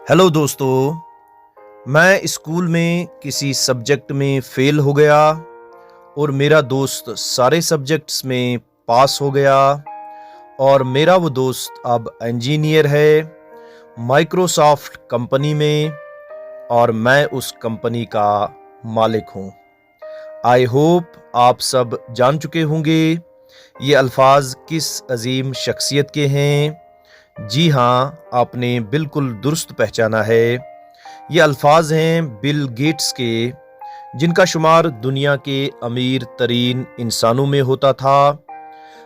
Hello दोस्तों। मैं school में किसी सब्जेक्ट में फेल हो गया और मेरा दोस्त सारे सब्जेक्ट्स में पास हो गया। और मेरा वो दोस्त अब इंजीनियर है माइक्रोसॉफ्ट कंपनी में, और मैं उस कंपनी का मालिक हूँ। आई होप आप सब जान चुके होंगे ये अल्फाज किस अजीम शख्सियत के हैं। जी हाँ, आपने बिल्कुल दुरुस्त पहचाना है। ये अल्फाज हैं बिल गेट्स के, जिनका शुमार दुनिया के अमीर तरीन इंसानों में होता था,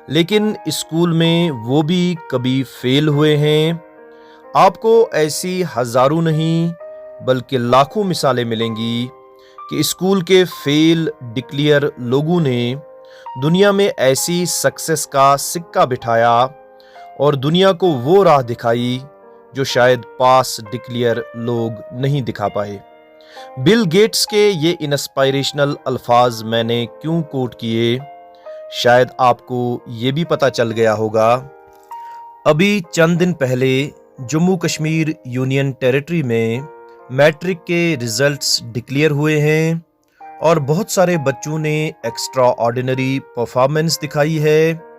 लेकिन स्कूल में वो भी कभी फेल हुए हैं। आपको ऐसी हजारों नहीं बल्कि लाखों मिसालें मिलेंगी कि स्कूल के फेल डिक्लेयर लोगों ने दुनिया में ऐसी सक्सेस का सिक्का बिठाया और दुनिया को वो राह दिखाई जो शायद पास डिक्लेयर लोग नहीं दिखा पाए। बिल गेट्स के ये इंस्पायरेशनल अल्फाज मैंने क्यों कोट किए, शायद आपको ये भी पता चल गया होगा। अभी चंद दिन पहले जम्मू कश्मीर यूनियन टेरिटरी में मैट्रिक के रिजल्ट्स डिक्लेयर हुए हैं और बहुत सारे बच्चों ने एक्स्ट्रा ऑर्डिनरी परफॉर्मेंस दिखाई है।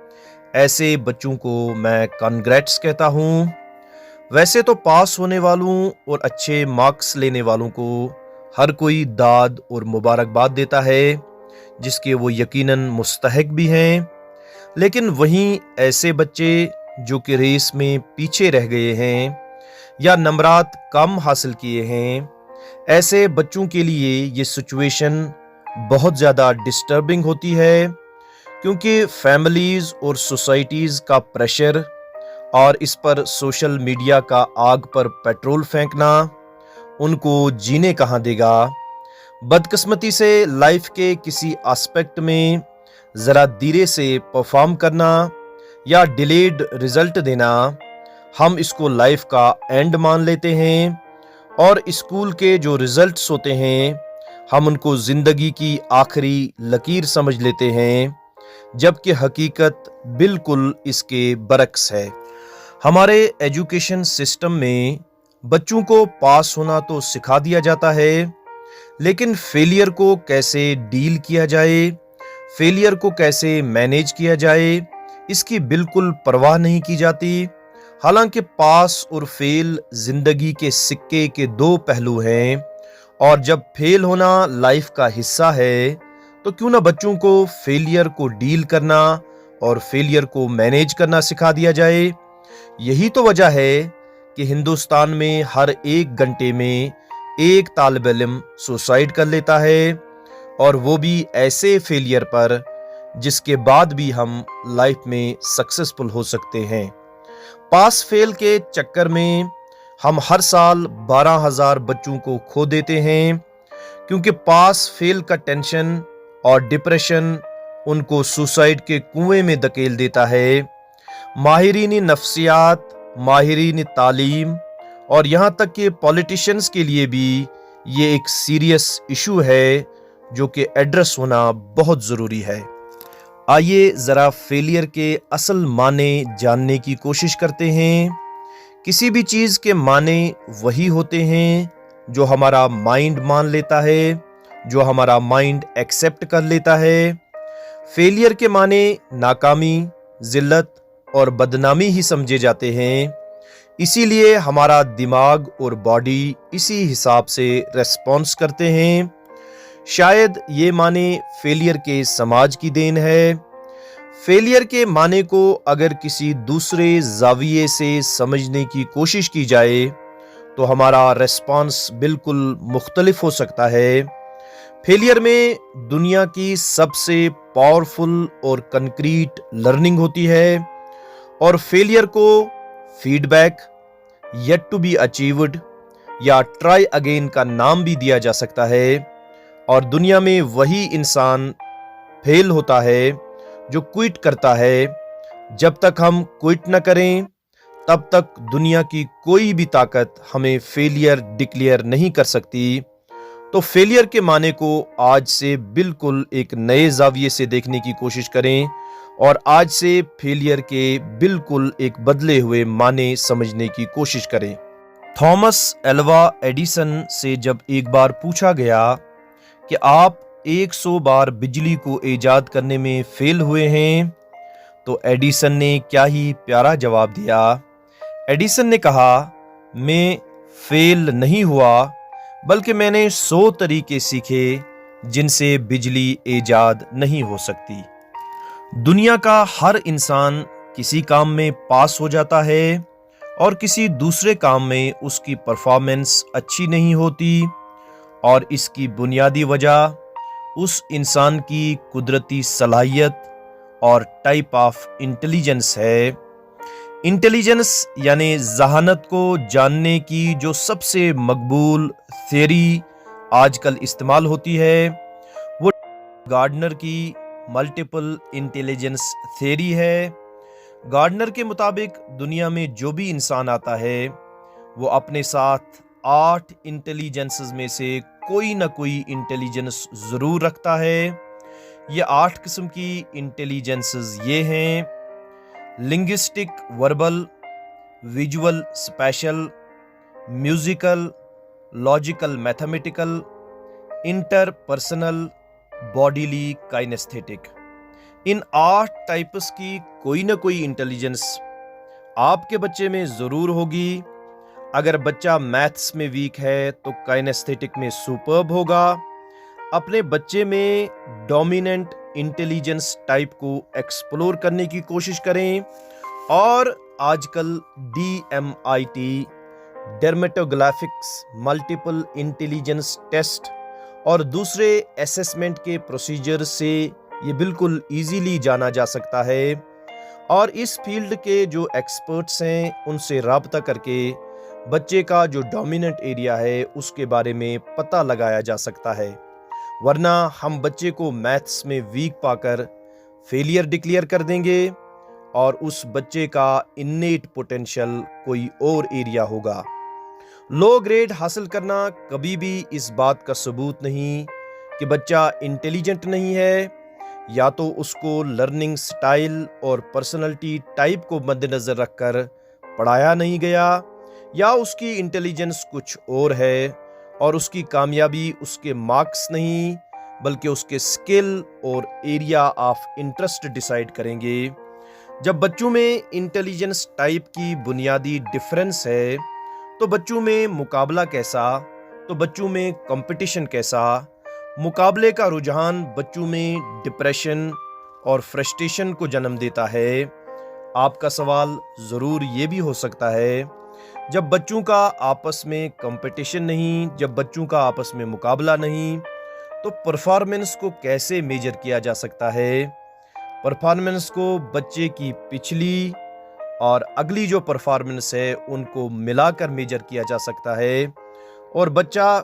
ऐसे बच्चों को मैं कॉन्ग्रेट्स कहता हूँ। वैसे तो पास होने वालों और अच्छे मार्क्स लेने वालों को हर कोई दाद और मुबारकबाद देता है, जिसके वो यकीनन मुस्तहिक भी हैं। लेकिन वहीं ऐसे बच्चे जो कि रेस में पीछे रह गए हैं या नंबरात कम हासिल किए हैं, ऐसे बच्चों के लिए ये सिचुएशन बहुत ज़्यादा डिस्टर्बिंग होती है, क्योंकि फैमिलीज़ और सोसाइटीज़ का प्रेशर और इस पर सोशल मीडिया का आग पर पेट्रोल फेंकना उनको जीने कहाँ देगा। बदकिस्मती से लाइफ के किसी एस्पेक्ट में ज़रा धीरे से परफॉर्म करना या डिलेड रिजल्ट देना, हम इसको लाइफ का एंड मान लेते हैं। और स्कूल के जो रिजल्ट्स होते हैं हम उनको ज़िंदगी की आखिरी लकीर समझ लेते हैं, जबकि हकीकत बिल्कुल इसके बरक्स है। हमारे एजुकेशन सिस्टम में बच्चों को पास होना तो सिखा दिया जाता है, लेकिन फेलियर को कैसे डील किया जाए, फेलियर को कैसे मैनेज किया जाए, इसकी बिल्कुल परवाह नहीं की जाती। हालांकि पास और फेल जिंदगी के सिक्के के दो पहलू हैं, और जब फेल होना लाइफ का हिस्सा है तो क्यों ना बच्चों को फेलियर को डील करना और फेलियर को मैनेज करना सिखा दिया जाए। यही तो वजह है कि हिंदुस्तान में हर एक घंटे में एक तालिब इल्म सुसाइड कर लेता है, और वो भी ऐसे फेलियर पर जिसके बाद भी हम लाइफ में सक्सेसफुल हो सकते हैं। पास फेल के चक्कर में हम हर साल 12,000 बच्चों को खो देते हैं, क्योंकि पास फेल का टेंशन और डिप्रेशन उनको सुसाइड के कुएं में धकेल देता है। माहिरीन नफ्सियात, माहिरीन तालीम और यहाँ तक कि पॉलिटिशियंस के लिए भी ये एक सीरियस इशू है जो कि एड्रेस होना बहुत ज़रूरी है। आइए ज़रा फेलियर के असल माने जानने की कोशिश करते हैं। किसी भी चीज़ के माने वही होते हैं जो हमारा माइंड मान लेता है, जो हमारा माइंड एक्सेप्ट कर लेता है। फेलियर के माने नाकामी, जिल्लत और बदनामी ही समझे जाते हैं। इसीलिए हमारा दिमाग और बॉडी इसी हिसाब से रेस्पॉन्स करते हैं। शायद ये माने फेलियर के समाज की देन है। फेलियर के माने को अगर किसी दूसरे जाविये से समझने की कोशिश की जाए तो हमारा रेस्पॉन्स बिल्कुल मुख्तलिफ हो सकता है। फेलियर में दुनिया की सबसे पावरफुल और कंक्रीट लर्निंग होती है, और फेलियर को feedback, yet to be achieved या ट्राई अगेन का नाम भी दिया जा सकता है। और दुनिया में वही इंसान फेल होता है जो क्विट करता है। जब तक हम क्विट न करें तब तक दुनिया की कोई भी ताकत हमें फेलियर डिक्लेयर नहीं कर सकती। तो फेलियर के माने को आज से बिल्कुल एक नए जाविये से देखने की कोशिश करें, और आज से फेलियर के बिल्कुल एक बदले हुए माने समझने की कोशिश करें। थॉमस एल्वा एडिसन से जब एक बार पूछा गया कि आप 100 बार बिजली को ईजाद करने में फेल हुए हैं, तो एडिसन ने क्या ही प्यारा जवाब दिया। एडिसन ने कहा, मैं फेल नहीं हुआ, बल्कि मैंने 100 तरीके सीखे जिनसे बिजली ईजाद नहीं हो सकती। दुनिया का हर इंसान किसी काम में पास हो जाता है और किसी दूसरे काम में उसकी परफॉर्मेंस अच्छी नहीं होती, और इसकी बुनियादी वजह उस इंसान की कुदरती सलाहियत और टाइप ऑफ इंटेलिजेंस है। इंटेलिजेंस यानी ज़हानत को जानने की जो सबसे मकबूल थियरी आजकल इस्तेमाल होती है, वो गार्डनर की मल्टीपल इंटेलिजेंस थियरी है। गार्डनर के मुताबिक दुनिया में जो भी इंसान आता है वो अपने साथ 8 इंटेलिजेंसेस में से कोई ना कोई इंटेलिजेंस ज़रूर रखता है। ये 8 किस्म की इंटेलिजेंसेस ये हैं: linguistic verbal, visual spatial, musical, logical mathematical, interpersonal, bodily kinesthetic. इन 8 टाइप्स की कोई ना कोई इंटेलिजेंस आपके बच्चे में ज़रूर होगी। अगर बच्चा मैथ्स में वीक है तो काइनेस्थेटिक में सुपर्ब होगा। अपने बच्चे में डोमिनेंट इंटेलिजेंस टाइप को एक्सप्लोर करने की कोशिश करें, और आजकल DMIT डर्मेटोग्राफिक्स मल्टीपल इंटेलिजेंस टेस्ट और दूसरे असेसमेंट के प्रोसीजर से ये बिल्कुल इजीली जाना जा सकता है। और इस फील्ड के जो एक्सपर्ट्स हैं उनसे राब्ता करके बच्चे का जो डोमिनेंट एरिया है उसके बारे में पता लगाया जा सकता है। वरना हम बच्चे को मैथ्स में वीक पाकर फेलियर डिक्लेयर कर देंगे और उस बच्चे का इन्नेट पोटेंशियल कोई और एरिया होगा। लो ग्रेड हासिल करना कभी भी इस बात का सबूत नहीं कि बच्चा इंटेलिजेंट नहीं है, या तो उसको लर्निंग स्टाइल और पर्सनैलिटी टाइप को मद्देनज़र रखकर पढ़ाया नहीं गया, या उसकी इंटेलिजेंस कुछ और है और उसकी कामयाबी उसके मार्क्स नहीं बल्कि उसके स्किल और एरिया ऑफ इंटरेस्ट डिसाइड करेंगे। जब बच्चों में इंटेलिजेंस टाइप की बुनियादी डिफरेंस है तो बच्चों में मुकाबला कैसा, तो बच्चों में कंपटीशन कैसा, मुकाबले का रुझान बच्चों में डिप्रेशन और फ्रस्ट्रेशन को जन्म देता है। आपका सवाल ज़रूर ये भी हो सकता है, जब बच्चों का आपस में कंपटीशन नहीं, जब बच्चों का आपस में मुकाबला नहीं, तो परफॉर्मेंस को कैसे मेजर किया जा सकता है? परफॉर्मेंस को बच्चे की पिछली और अगली जो परफॉर्मेंस है उनको मिलाकर मेजर किया जा सकता है, और बच्चा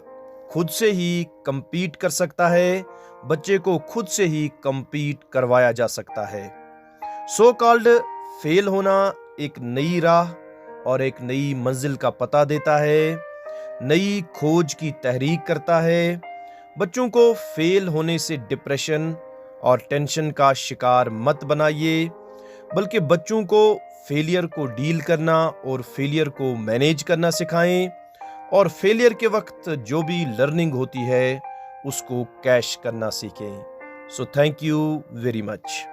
खुद से ही compete कर सकता है, बच्चे को खुद से ही compete करवाया जा सकता है। सो कॉल्ड फेल होना एक नई राह और एक नई मंजिल का पता देता है, नई खोज की तहरीक करता है। बच्चों को फेल होने से डिप्रेशन और टेंशन का शिकार मत बनाइए, बल्कि बच्चों को फेलियर को डील करना और फेलियर को मैनेज करना सिखाएं, और फेलियर के वक्त जो भी लर्निंग होती है उसको कैश करना सीखें। So thank you very much.